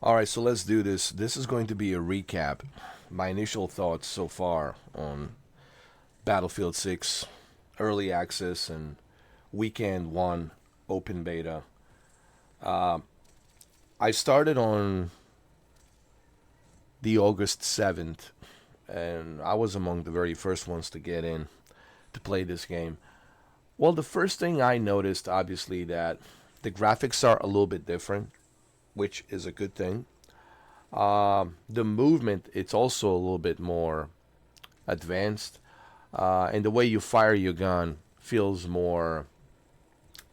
All right, so let's do this. This is going to be a recap. My initial thoughts so far on Battlefield 6 early access and weekend 1 open beta. Uh, I started on the August 7th, and I was among the very first ones to get in to play this game. Well, the first thing I noticed, obviously, that the graphics are a little bit different, which is a good thing. The movement, it's also a little bit more advanced, and the way you fire your gun feels more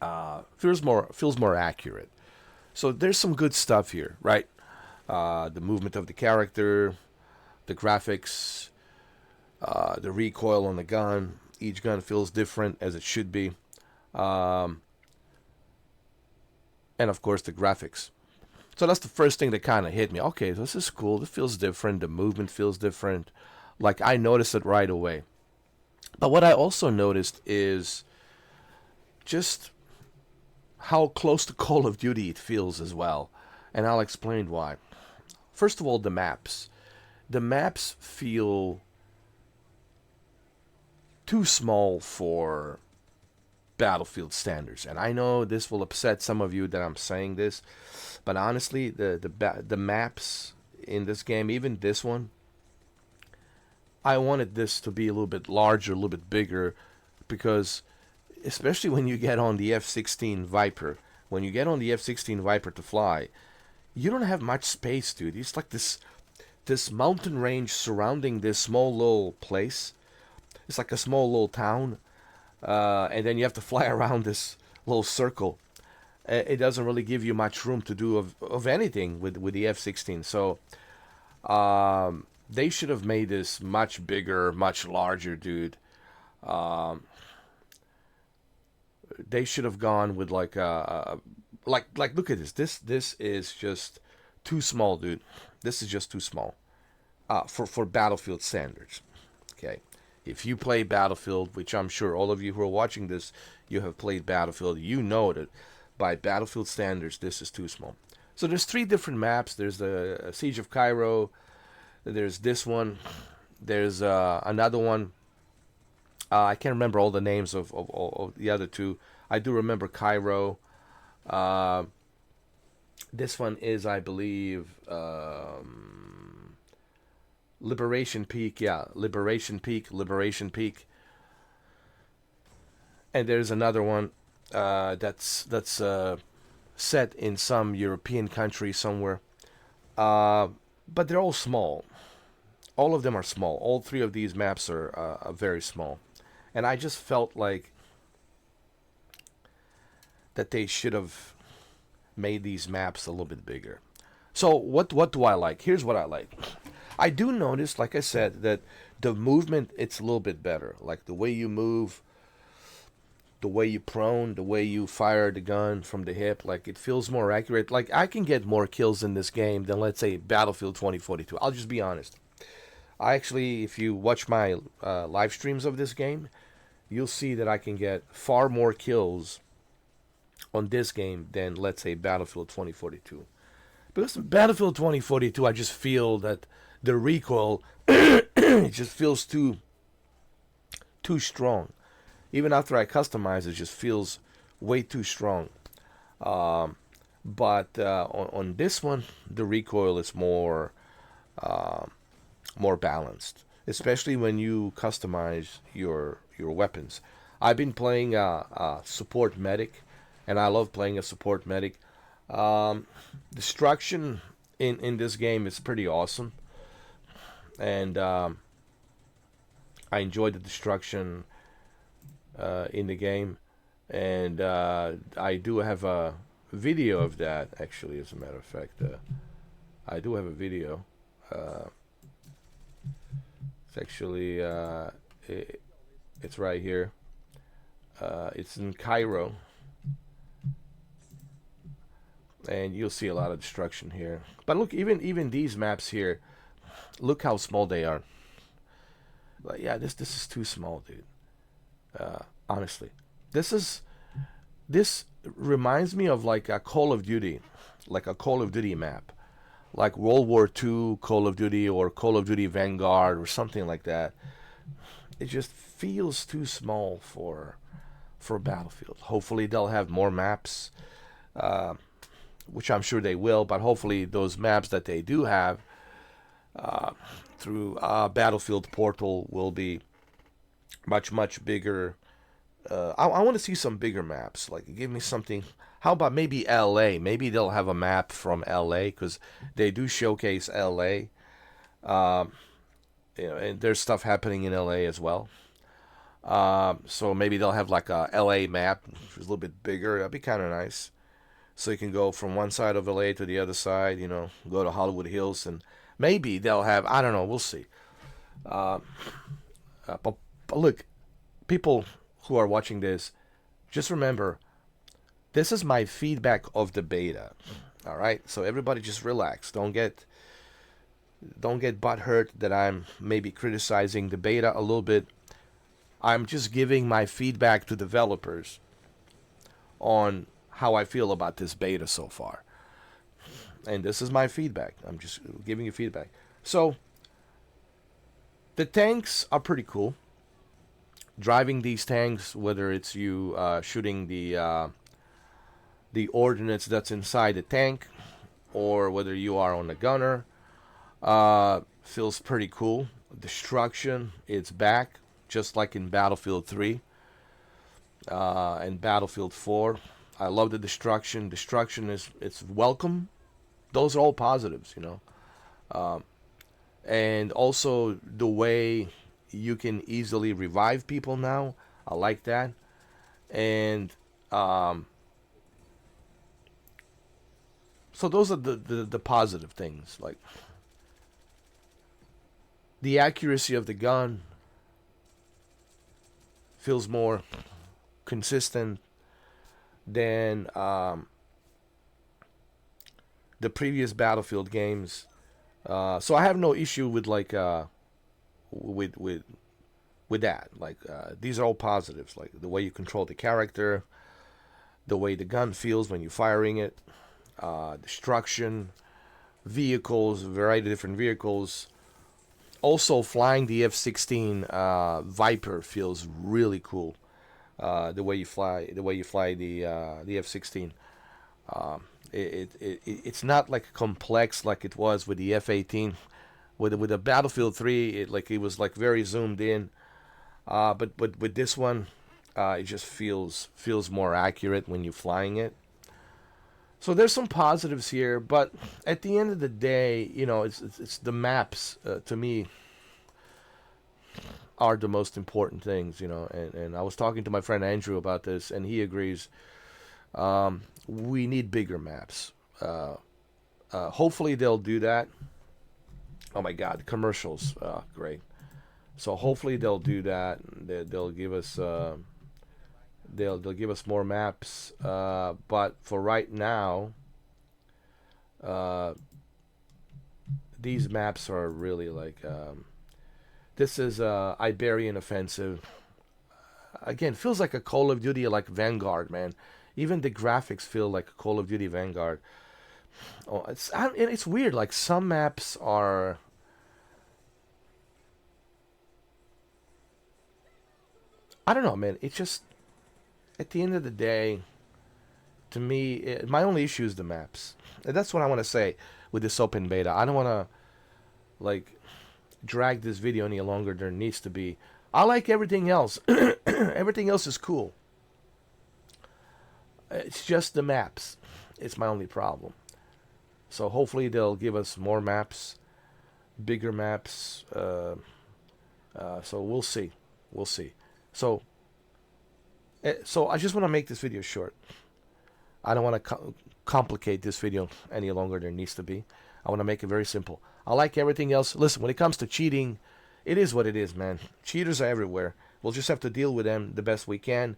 accurate. So there's some good stuff here, right? The movement of the character, the graphics, the recoil on the gun. Each gun feels different as it should be, um, and of course the graphics. So that's the first thing that kind of hit me. Okay, this is cool. This feels different. The movement feels different. Like I noticed it right away. But what I also noticed is just how close to Call of Duty it feels as well. And I'll explain why. First of all, the maps. The maps feel too small for Battlefield standards. And I know this will upset some of you that I'm saying this, but honestly, the maps in this game, even this one, I wanted this to be a little bit larger, a little bit bigger, because especially when you get on the F-16 Viper, when you get on the F-16 Viper to fly, you don't have much space, dude. It's like this mountain range surrounding this small little place. It's like a small little town, and then you have to fly around this little circle. It doesn't really give you much room to do of anything with the F-16. So they should have made this much bigger, much larger, dude. Um, they should have gone with like look at this. This is just too small, dude. This is just too small for Battlefield standards. Okay, if you play Battlefield, which I'm sure all of you who are watching this, you have played Battlefield, you know that by Battlefield standards, this is too small. So there's three different maps. There's the Siege of Cairo. There's this one. There's another one. I can't remember all the names of the other two. I do remember Cairo. Uh, this one is, I believe, Liberation Peak. Yeah, Liberation Peak, Liberation Peak. And there's another one that's set in some European country somewhere. Uh, but they're all small. All of them are small. All three of these maps are very small, and I just felt like that they should have made these maps a little bit bigger. So what do I like? Here's what I like. I do notice, like I said, that the movement it's a little bit better. Like the way you move, the way you prone, the way you fire the gun from the hip, like it feels more accurate. Like I can get more kills in this game than let's say Battlefield 2042. I'll just be honest. I actually, if you watch my live streams of this game, you'll see that I can get far more kills on this game than let's say Battlefield 2042. Because in Battlefield 2042, I just feel that the recoil it just feels too strong. Even after I customize, it just feels way too strong. Um, but on this one, the recoil is uh, more balanced, especially when you customize your weapons. I've been playing a support medic, and I love playing a support medic. Um, Destruction in this game is pretty awesome, and I enjoy the destruction in the game, and I do have a video of that actually. As a matter of fact, I do have a video. Uh, it's actually it's right here. It's in Cairo, and you'll see a lot of destruction here. But look, even these maps here, look how small they are. Like, yeah, this is too small, dude. Honestly, this is this reminds me of like a Call of Duty map. like World War II Call of Duty or Call of Duty Vanguard or something like that. It just feels too small for Battlefield. Hopefully they'll have more maps, uh, which I'm sure they will. But hopefully those maps that they do have uh, through Battlefield Portal will be much bigger. I want to see some bigger maps. Like, give me something. How about maybe LA? Maybe they'll have a map from LA because they do showcase LA. Um, and there's stuff happening in LA as well. So maybe they'll have like a LA map, which is a little bit bigger. That'd be kind of nice. So you can go from one side of LA to the other side. Go to Hollywood Hills, and maybe they'll have. I don't know. We'll see. Uh, but look, people who are watching this, just remember, this is my feedback of the beta. All right, so everybody just relax. Don't get butthurt that I'm maybe criticizing the beta a little bit. I'm just giving my feedback to developers on how I feel about this beta so far. And this is my feedback. I'm just giving you feedback. So the tanks are pretty cool. Driving these tanks, whether it's you shooting the ordnance that's inside the tank, or whether you are on the gunner, feels pretty cool. Destruction, it's back, just like in Battlefield 3 and Battlefield 4. I love the destruction. Destruction it's welcome. Those are all positives. And also the way you can easily revive people now. I like that. And so those are the positive things. Like the accuracy of the gun feels more consistent than the previous Battlefield games. So I have no issue with with that. Like these are all positives. Like the way you control the character, the way the gun feels when you're firing it, destruction, vehicles, a variety of different vehicles. Also, flying the F-16 Viper feels really cool. The way you fly the F-16. It's not like complex like it was with the F-18. With the Battlefield 3, it was like very zoomed in. But with this one, it just feels more accurate when you're flying it. So there's some positives here, but at the end of the day, it's the maps to me are the most important things, And I was talking to my friend Andrew about this, and he agrees. We need bigger maps. Hopefully they'll do that. Oh my God, commercials, great. So hopefully they'll do that. They'll give us they'll give us more maps. But for right now, these maps are really like this is Iberian Offensive. Again, feels like a Call of Duty, like Vanguard, man. Even the graphics feel like a Call of Duty Vanguard. Oh, it's weird. Like some maps are. I don't know, man. It's just at the end of the day, to me, my only issue is the maps. And that's what I want to say with this open beta. I don't want to like drag this video any longer than it needs to be. I like everything else. Everything else is cool. It's just the maps. It's my only problem. So hopefully they'll give us more maps, bigger maps. So we'll see. We'll see. So I just want to make this video short. I don't want to complicate this video any longer than it needs to be. I want to make it very simple. I like everything else. Listen, when it comes to cheating, it is what it is, man. Cheaters are everywhere. We'll just have to deal with them the best we can.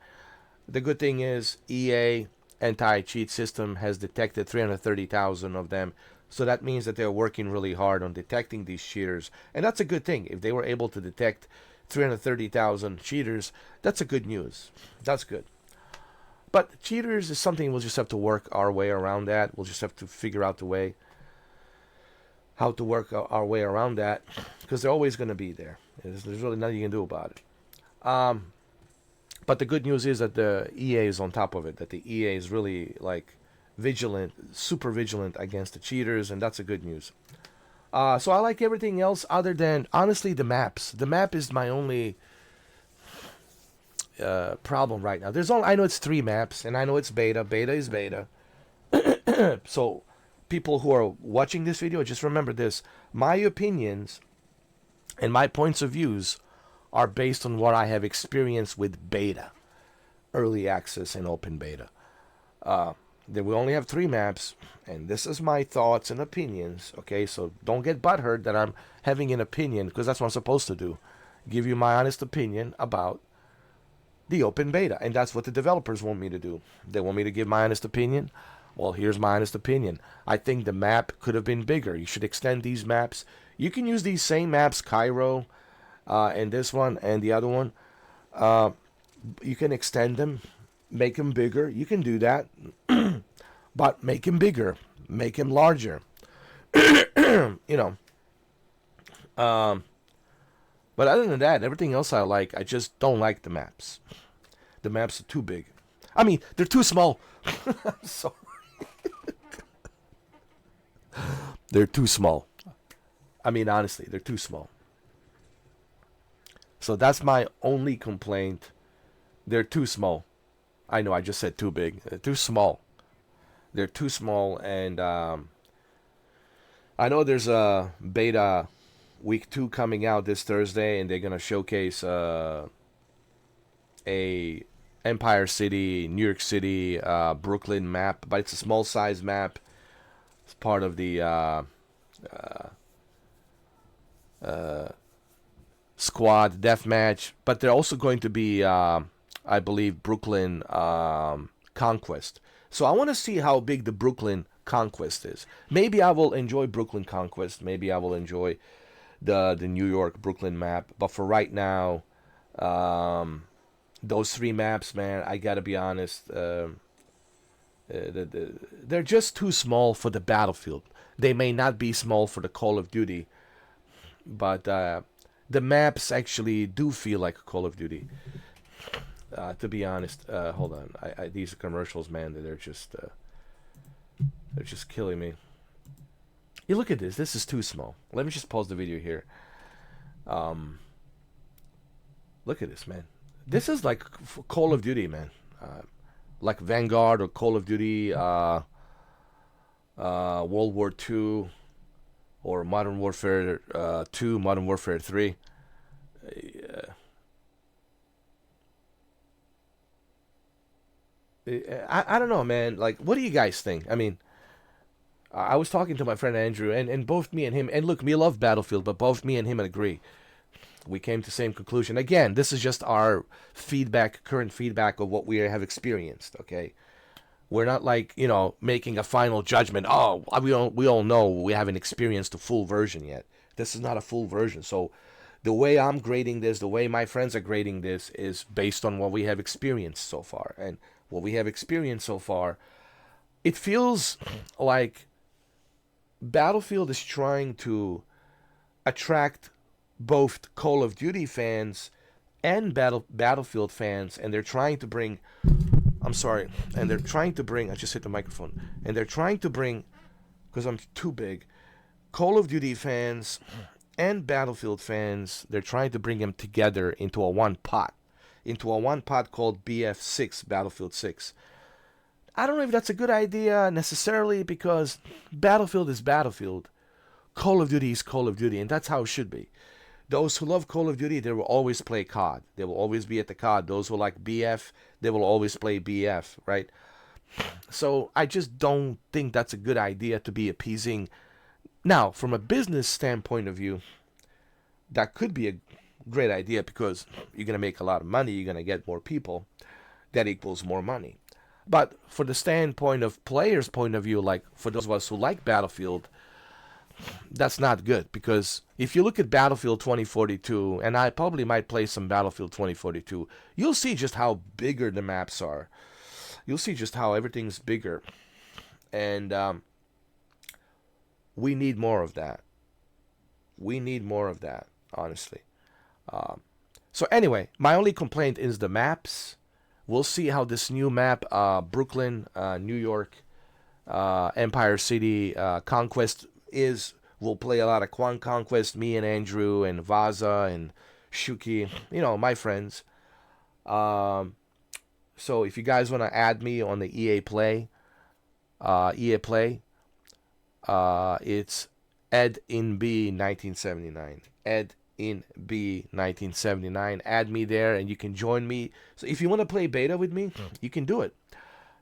The good thing is EA anti-cheat system has detected 330,000 of them. So that means that they're working really hard on detecting these cheaters. And that's a good thing. If they were able to detect 330,000 cheaters, that's a good news. That's good. But cheaters is something we'll just have to work our way around that. We'll just have to figure out the way. how to work our way around that, because they're always going to be there. There's really nothing you can do about it. But the good news is that the EA is on top of it. That the EA is really like vigilant, super vigilant against the cheaters, and that's a good news. So I like everything else other than, honestly, the maps. The map is my only problem right now. I know it's 3 maps, and I know it's beta. Beta is beta. So people who are watching this video, just remember this. My opinions and my points of views are based on what I have experienced with beta, early access, and open beta. Then we only have 3 maps, and this is my thoughts and opinions, okay? So don't get butthurt that I'm having an opinion, because that's what I'm supposed to do. Give you my honest opinion about the open beta, and that's what the developers want me to do. They want me to give my honest opinion. Well, here's my honest opinion. I think the map could have been bigger. You should extend these maps. You can use these same maps, Cairo, and this one, and the other one. You can extend them, make them bigger. You can do that. But make him bigger, make him larger. you know. But other than that, everything else I like. I just don't like the maps. The maps are too big. I mean, they're too small. I'm sorry. They're too small. I mean, honestly, they're too small. So that's my only complaint. They're too small. I know I just said too big. They're too small. They're too small, and I know there's a beta week 2 coming out this Thursday, and they're gonna showcase a Empire City, New York City, Brooklyn map, but it's a small size map. It's part of the squad deathmatch, but they're also going to be, I believe, Brooklyn Conquest. So I want to see how big the Brooklyn Conquest is. Maybe I will enjoy Brooklyn Conquest. Maybe I will enjoy the New York Brooklyn map. But for right now, those 3 maps, man, I gotta be honest, they're just too small for the Battlefield. They may not be small for the Call of Duty, but the maps actually do feel like Call of Duty. To be honest, hold on. These commercials, man, they're just killing me. You look at this. This is too small. Let me just pause the video here. Look at this, man. This is like Call of Duty, man. Like Vanguard or Call of Duty, World War II, or Modern Warfare 2, Modern Warfare 3. I don't know, man. Like, what do you guys think? I mean, I was talking to my friend Andrew, and both me and him, and look, we love Battlefield, but both me and him agree. We came to the same conclusion. Again, this is just our feedback, current feedback of what we have experienced, okay? We're not like, making a final judgment. Oh, we all know we haven't experienced the full version yet. This is not a full version. So the way I'm grading this, the way my friends are grading this, is based on what we have experienced so far. And what we have experienced so far, it feels like Battlefield is trying to attract both Call of Duty fans and Battlefield fans, and they're trying to bring, I just hit the microphone, and they're trying to bring, because I'm too big, Call of Duty fans and Battlefield fans, they're trying to bring them together into a one pot called BF6, Battlefield 6. I don't know if that's a good idea necessarily, because Battlefield is Battlefield. Call of Duty is Call of Duty, and that's how it should be. Those who love Call of Duty, they will always play COD. They will always be at the COD. Those who like BF, they will always play BF, right? So I just don't think that's a good idea to be appeasing. Now, from a business standpoint of view, that could be a great idea, because you're going to make a lot of money. You're going to get more people. That equals more money. But for the standpoint of players' point of view, like for those of us who like Battlefield, that's not good, because if you look at Battlefield 2042, and I probably might play some Battlefield 2042, you'll see just how bigger the maps are. You'll see just how everything's bigger. And we need more of that. We need more of that, honestly. So anyway, my only complaint is the maps. We'll see how this new map, Brooklyn, New York, Empire City, Conquest is. We'll play a lot of Conquest, me and Andrew and Vaza and Shuki, my friends. Um, so if you guys want to add me on the EA Play, it's Ed in B 1979. Ed in B 1979. Add me there and you can join me. So if you want to play beta with me, you can do it.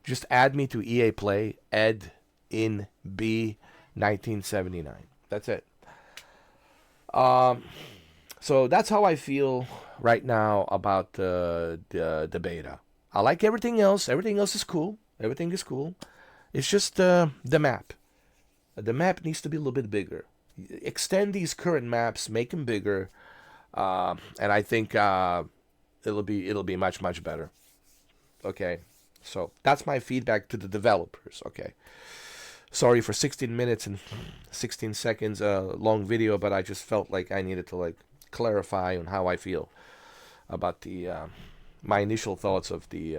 Just add me to EA Play, Ed in B 1979. That's it. So that's how I feel right now about the beta. I like everything else. Everything else is cool. Everything is cool. It's just the map. The map needs to be a little bit bigger. Extend these current maps, make them bigger, and I think it'll be much better. Okay, so that's my feedback to the developers. Okay, sorry for 16 minutes and 16 seconds long video, but I just felt like I needed to clarify on how I feel about the my initial thoughts of the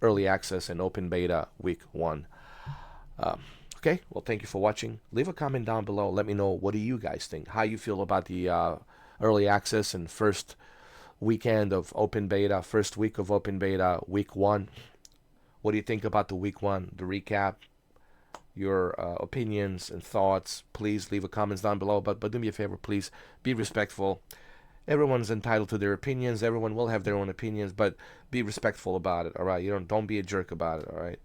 early access and open beta week 1. Okay, well, thank you for watching. Leave a comment down below. Let me know, what do you guys think? How you feel about the early access and first weekend of open beta, first week of open beta, week 1. What do you think about the week 1, the recap? Your opinions and thoughts. Please leave a comments down below. But do me a favor, please be respectful. Everyone's entitled to their opinions. Everyone will have their own opinions, but be respectful about it. All right, don't be a jerk about it. All right.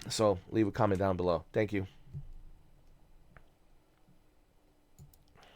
So leave a comment down below. Thank you.